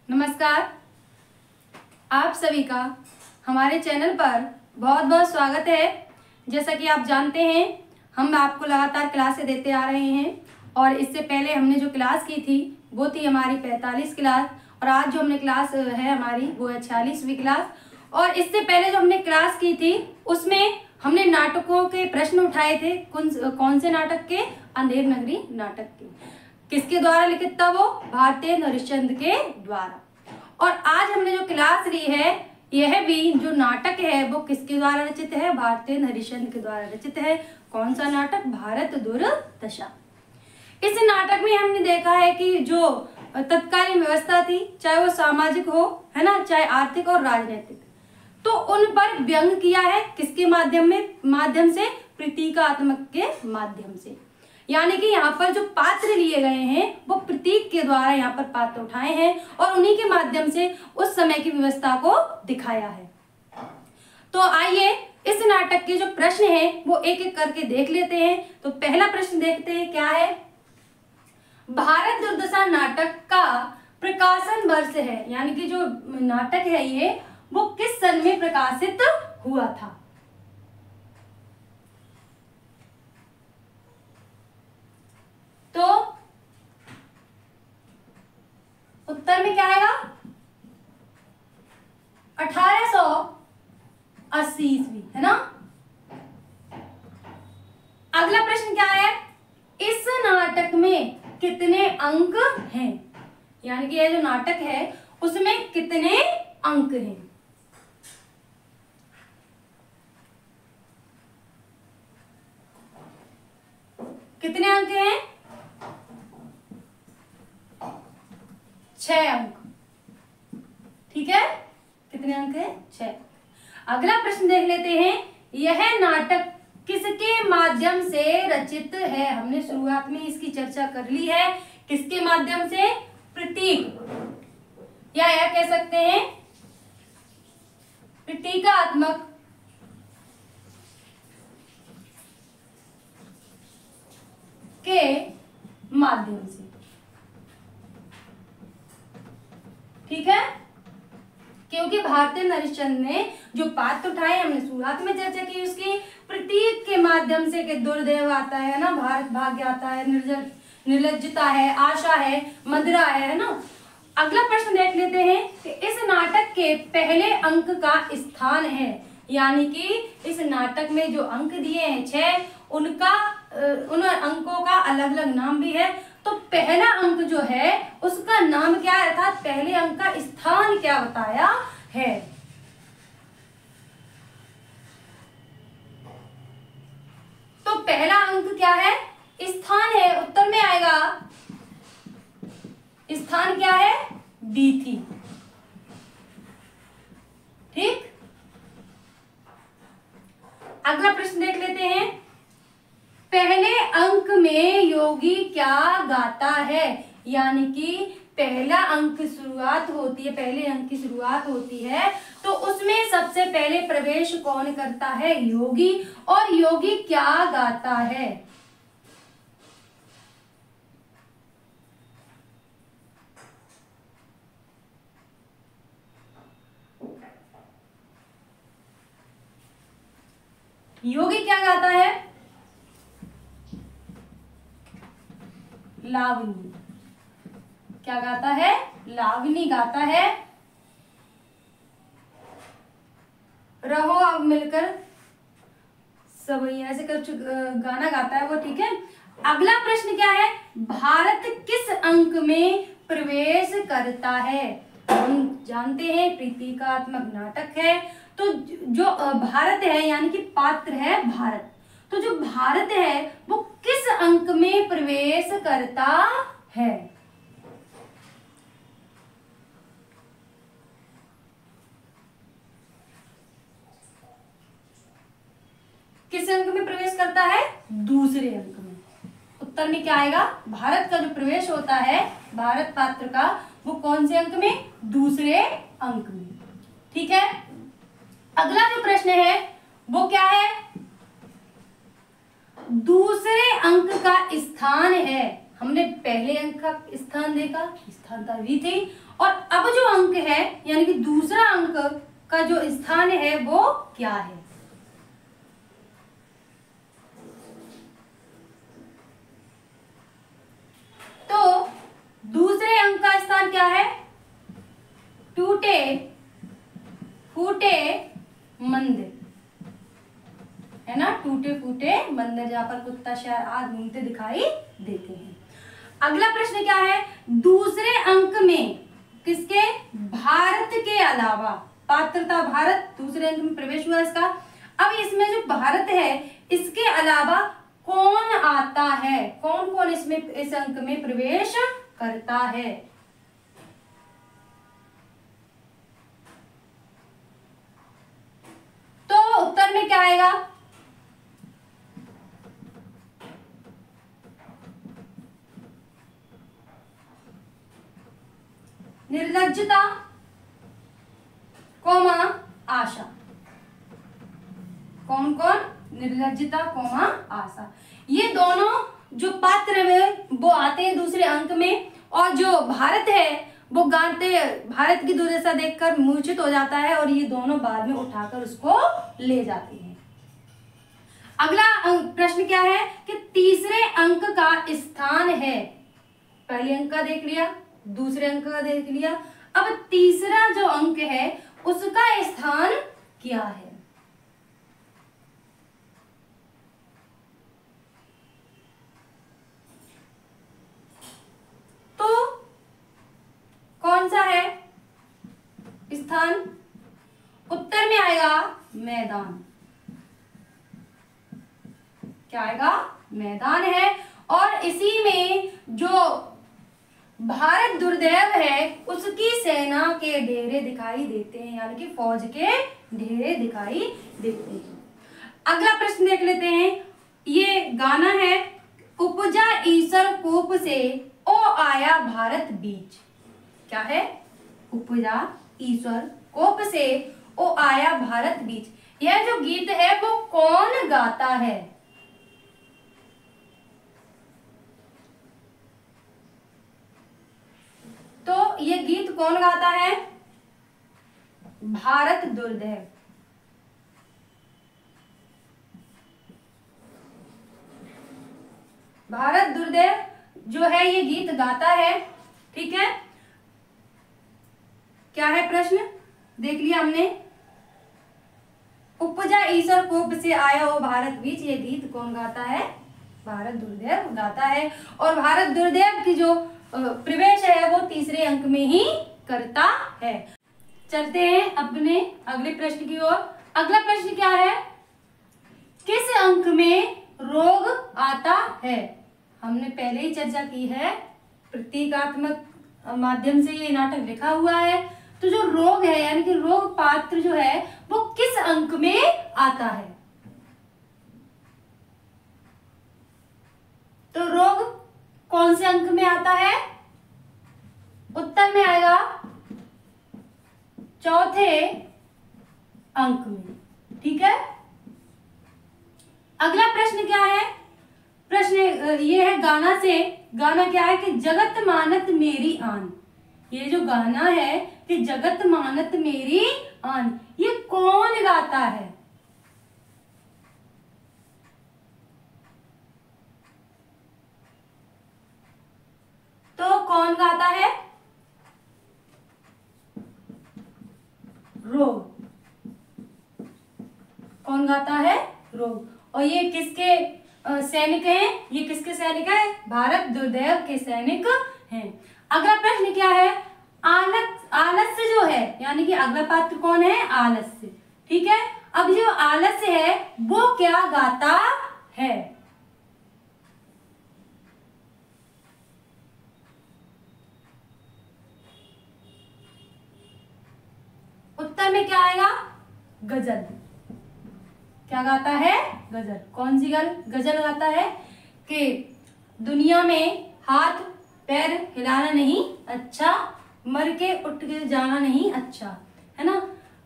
नमस्कार, आप सभी का हमारे चैनल पर बहुत बहुत स्वागत है। जैसा कि आप जानते हैं, हम आपको लगातार क्लासें देते आ रहे हैं और इससे पहले हमने जो क्लास की थी वो थी हमारी 45 क्लास और आज जो हमने क्लास है हमारी वो है 46वीं क्लास। और इससे पहले जो हमने क्लास की थी उसमें हमने नाटकों के प्रश्न उठाए थे। कौन से नाटक के? अंधेर नगरी नाटक के। किसके द्वारा लिखित था वो? भारतेंदु हरिश्चंद्र के द्वारा। और आज हमने जो क्लास ली है यह भी जो नाटक है वो किसके द्वारा रचित है? भारतेंदु हरिश्चंद्र के द्वारा रचित है। कौन सा नाटक? भारत दुर्दशा। इस नाटक में हमने देखा है कि जो तत्कालीन व्यवस्था थी, चाहे वो सामाजिक हो, है ना, चाहे आर्थिक और राजनीतिक, तो उन पर व्यंग किया है। किसके माध्यम से? प्रतीकात्मक के माध्यम से। यानी कि यहाँ पर जो पात्र लिए गए हैं वो प्रतीक के द्वारा यहाँ पर पात्र उठाए हैं और उन्हीं के माध्यम से उस समय की व्यवस्था को दिखाया है। तो आइए इस नाटक के जो प्रश्न हैं वो एक एक करके देख लेते हैं। तो पहला प्रश्न देखते हैं, क्या है? भारत दुर्दशा नाटक का प्रकाशन वर्ष है, यानी कि जो नाटक है ये वो किस सन में प्रकाशित हुआ था? तो उत्तर में क्या आएगा? 1880 ईस्वी, है ना। अगला प्रश्न क्या है? इस नाटक में कितने अंक हैं? यानी कि यह जो नाटक है उसमें कितने अंक हैं? कितने अंक हैं? 6 अंक। ठीक है, कितने अंक है? 6। अगला प्रश्न देख लेते हैं, यह नाटक किसके माध्यम से रचित है? हमने शुरुआत में इसकी चर्चा कर ली है। किसके माध्यम से? प्रतीक या कह सकते हैं प्रतीकात्मक के माध्यम से। ठीक है, क्योंकि भारतेंदु हरिश्चंद्र ने जो पात्र उठाए, हमने शुरुआत में चर्चा की उसकी, प्रतीक के माध्यम से कि दुर्दैव आता है ना, भारत भाग्य आता है, निर्लज्जता है, आशा है, मदिरा है ना। अगला प्रश्न देख लेते हैं कि इस नाटक के पहले अंक का स्थान है, यानी कि इस नाटक में जो अंक दिए हैं 6, उन अंकों का अलग अलग नाम भी है। तो पहला अंक जो है उसका नाम क्या है, अर्थात पहले अंक का स्थान क्या बताया है? तो पहला अंक क्या है? स्थान है। उत्तर में आएगा स्थान क्या है? डी थी। ठीक, अगला प्रश्न देख लेते हैं, पहले अंक में योगी क्या गाता है? यानी कि पहला अंक शुरुआत होती है, पहले अंक की शुरुआत होती है तो उसमें सबसे पहले प्रवेश कौन करता है? योगी। और योगी क्या गाता है? योगी क्या गाता है? लावनी। क्या गाता है? लावनी गाता है। रहो अब मिलकर सब, ऐसे कर गाना गाता है वो। ठीक है, अगला प्रश्न क्या है? भारत किस अंक में प्रवेश करता है? हम जानते हैं प्रतीकात्मक नाटक है, तो जो भारत है यानी कि पात्र है भारत, तो जो भारत है वो किस अंक में प्रवेश करता है? किस अंक में प्रवेश करता है? दूसरे अंक में। उत्तर में क्या आएगा? भारत का जो प्रवेश होता है भारत पात्र का वो कौन से अंक में? दूसरे अंक में। ठीक है, अगला जो प्रश्न है वो क्या है? दूसरे अंक का स्थान है। हमने पहले अंक का स्थान देखा, स्थानता हुई थी। और अब जो अंक है यानी कि दूसरा अंक का जो स्थान है वो क्या है? तो दूसरे अंक का स्थान क्या है? टूटे फूटे मंदिर, है ना, टूटे फूटे मंदिर, जहां पर कुत्ता शेर आदि घूमते दिखाई देते हैं। अगला प्रश्न क्या है? दूसरे अंक में किसके? भारत के अलावा, पात्रता भारत दूसरे अंक में प्रवेश हुआ इसका। अब इसमें जो भारत है इसके अलावा कौन आता है? कौन कौन इसमें इस अंक में प्रवेश करता है? तो उत्तर में क्या आएगा? निर्लज्जता, कौमा आशा। कौन कौन? निर्लज्जता, कौमा आशा। ये दोनों जो पात्र में वो आते हैं दूसरे अंक में, और जो भारत है वो गाते, भारत की दुर्दशा देखकर मूर्छित हो जाता है और ये दोनों बाद में उठाकर उसको ले जाते हैं। अगला प्रश्न क्या है कि तीसरे अंक का स्थान है। पहले अंक का देख लिया, दूसरे अंक का देख लिया, अब तीसरा जो अंक है उसका स्थान क्या है? तो कौन सा है स्थान? उत्तर में आएगा मैदान। क्या आएगा? मैदान है। और इसी में जो भारत दुर्दैव है उसकी सेना के ढेरे दिखाई देते हैं, यानी कि फौज के ढेरे दिखाई देते हैं। अगला प्रश्न देख लेते हैं। ये गाना है, उपजा ईश्वर कोप से ओ आया भारत बीच। क्या है? उपजा ईश्वर कोप से ओ आया भारत बीच। यह जो गीत है वो कौन गाता है? तो ये गीत कौन गाता है? भारत दुर्दैव। भारत दुर्दैव जो है ये गीत गाता है। ठीक है, क्या है प्रश्न? देख लिया हमने। उपजा ईश्वर कोप से आया हो भारत बीच, ये गीत कौन गाता है? भारत दुर्दैव गाता है। और भारत दुर्दैव की जो प्रवेश है वो तीसरे अंक में ही करता है। चलते हैं अपने अगले प्रश्न की ओर। अगला प्रश्न क्या है? किस अंक में रोग आता है? हमने पहले ही चर्चा की है, प्रतीकात्मक माध्यम से ये नाटक लिखा हुआ है। तो जो रोग है यानी कि रोग पात्र जो है वो किस अंक में आता है? तो रोग कौन से अंक में आता है? उत्तर में आएगा चौथे अंक में। ठीक है, अगला प्रश्न क्या है? प्रश्न ये है गाना से। गाना क्या है कि जगत मानत मेरी आन। ये जो गाना है कि जगत मानत मेरी आन, ये कौन गाता है? तो कौन गाता है? रोग। कौन गाता है? रोग। और ये किसके सैनिक हैं? ये किसके सैनिक हैं? भारत दुर्दैव के सैनिक हैं। अगला प्रश्न क्या है? आलस्य जो है यानी कि अगला पात्र कौन है? आलस्य। ठीक है, अब जो आलस्य है वो क्या गाता है? उत्तर में क्या आएगा? गजल। क्या गाता है? गजल। कौन सी गजल गाता है कि दुनिया में हाथ पैर हिलाना नहीं अच्छा, मर के उठ के जाना नहीं अच्छा, है ना।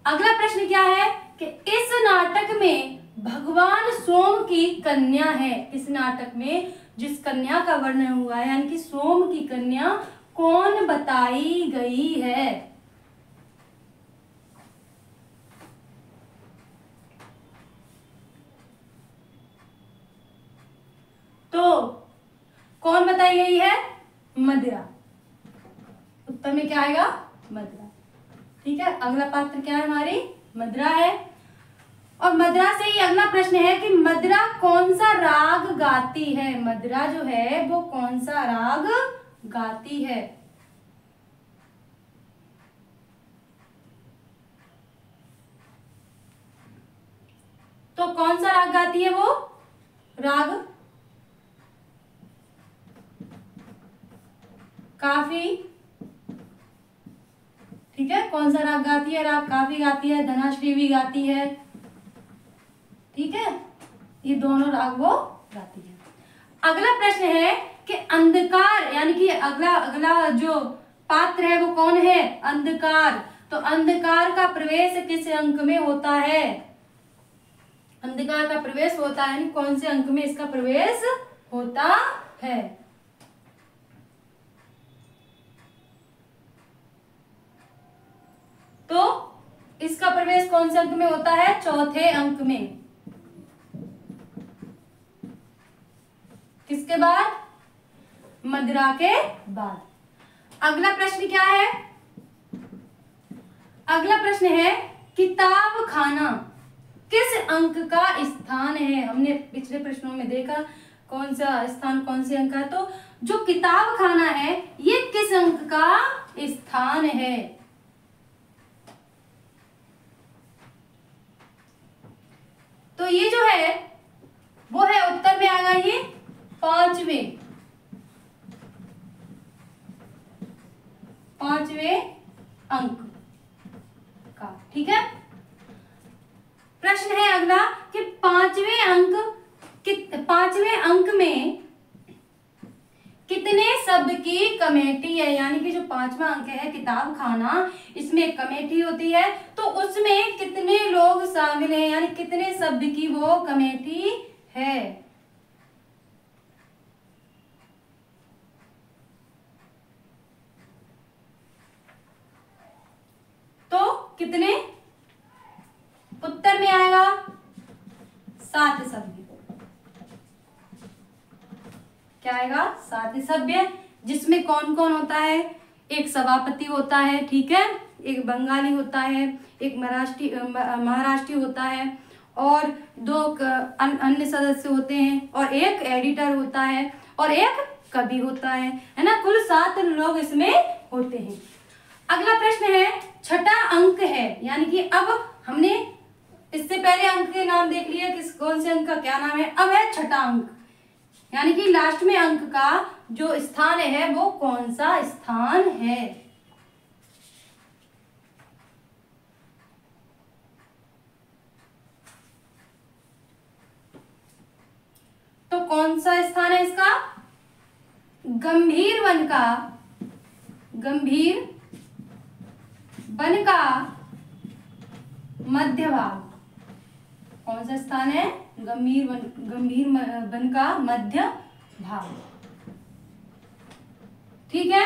अगला प्रश्न क्या है कि इस नाटक में भगवान सोम की कन्या है। इस नाटक में जिस कन्या का वर्णन हुआ है यानी कि सोम की कन्या कौन बताई गई है? तो कौन बताई गई है? मदिरा। उत्तर में क्या आएगा? मदिरा। ठीक है, अगला पात्र क्या है? हमारी मदिरा है। और मदिरा से ही अगला प्रश्न है कि मदिरा कौन सा राग गाती है? मदिरा जो है वो कौन सा राग गाती है? तो कौन सा राग गाती है वो? राग काफी। ठीक है, कौन सा राग गाती है? राग काफी गाती है, धनाश्री भी गाती है। ठीक है, ये दोनों राग वो गाती है। अगला प्रश्न है कि अंधकार, यानी कि अगला अगला जो पात्र है वो कौन है? अंधकार। तो अंधकार का प्रवेश किस अंक में होता है? अंधकार का प्रवेश होता है, यानी कौन से अंक में इसका प्रवेश होता है? तो इसका प्रवेश कौन से अंक में होता है? चौथे अंक में। किसके बाद? मदिरा के बाद। अगला प्रश्न क्या है? अगला प्रश्न है किताब खाना किस अंक का स्थान है? हमने पिछले प्रश्नों में देखा कौन सा स्थान कौन से अंक का, तो जो किताब खाना है ये किस अंक का स्थान है? तो ये जो है वो है, उत्तर में आएगा ये 5वें अंक का। ठीक है, प्रश्न है अगला कि 5वें अंक में कितने शब्द की कमेटी है? यानी कि जो 5वां अंक है किताब खाना, इसमें कमेटी होती है, तो उसमें कितने लोग शामिल हैं? यानी कितने शब्द की वो कमेटी है? तो कितने? उत्तर में आएगा 7 सभ्य। क्या आएगा? 7 सभ्य, जिसमें कौन कौन होता है? एक सभापति होता है, ठीक है, एक बंगाली होता है, एक महाराष्ट्री होता है, और 2 अन्य सदस्य होते हैं, और एक एडिटर होता है, और एक कवि होता है ना। कुल 7 लोग इसमें होते हैं। अगला प्रश्न है, छठा अंक है, यानी कि अब हमने इससे पहले अंक के नाम देख लिया, किस कौन से अंक का क्या नाम है, अब है छठा अंक, यानी कि लास्ट में अंक का जो स्थान है वो कौन सा स्थान है? तो कौन सा स्थान है इसका? गंभीर वन का मध्य भाग। कौन सा स्थान है? गंभीर वन का मध्य भाग। ठीक है,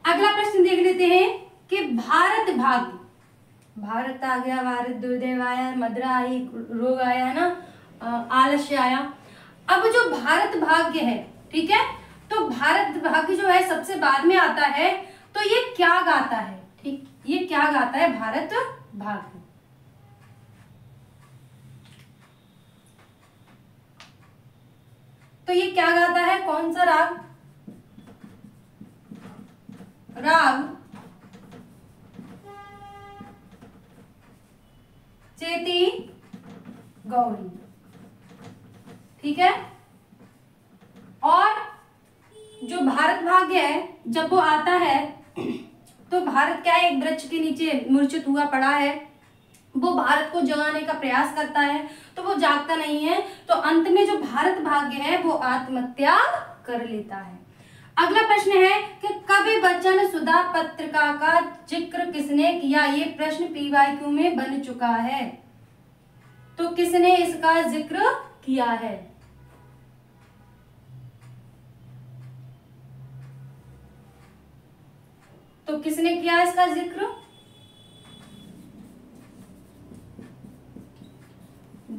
अगला प्रश्न देख लेते हैं कि भारत भाग्य, भारत आ गया, भारत दुर्दैव आया, मदिरा आई, रोग आया है ना, आलस्य आया। अब जो भारत भाग्य है, ठीक है, तो भारत भाग्य जो है सबसे बाद में आता है, तो ये क्या गाता है? ठीक, ये क्या गाता है भारत भाग्य? तो ये क्या गाता है? कौन सा राग? राग चेती गौरी। ठीक है, और जो भारत भाग्य है जब वो आता है तो भारत क्या है? एक वृक्ष के नीचे मूर्छित हुआ पड़ा है, वो भारत को जगाने का प्रयास करता है, तो वो जागता नहीं है, तो अंत में जो भारत भाग्य है वो आत्महत्या कर लेता है। अगला प्रश्न है कि कवि वचन सुधा पत्रिका का जिक्र किसने किया? ये प्रश्न PYQ में बन चुका है, तो किसने इसका जिक्र किया है? तो किसने किया इसका जिक्र?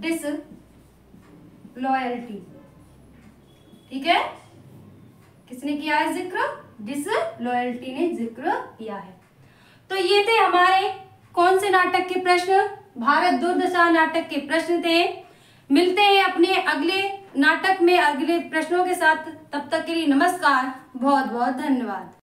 डिसलॉयल्टी। ठीक है, किसने किया है जिक्र? डिसलॉयल्टी ने जिक्र किया है। तो ये थे हमारे कौन से नाटक के प्रश्न? भारत दुर्दशा नाटक के प्रश्न थे। मिलते हैं अपने अगले नाटक में अगले प्रश्नों के साथ। तब तक के लिए नमस्कार, बहुत बहुत धन्यवाद।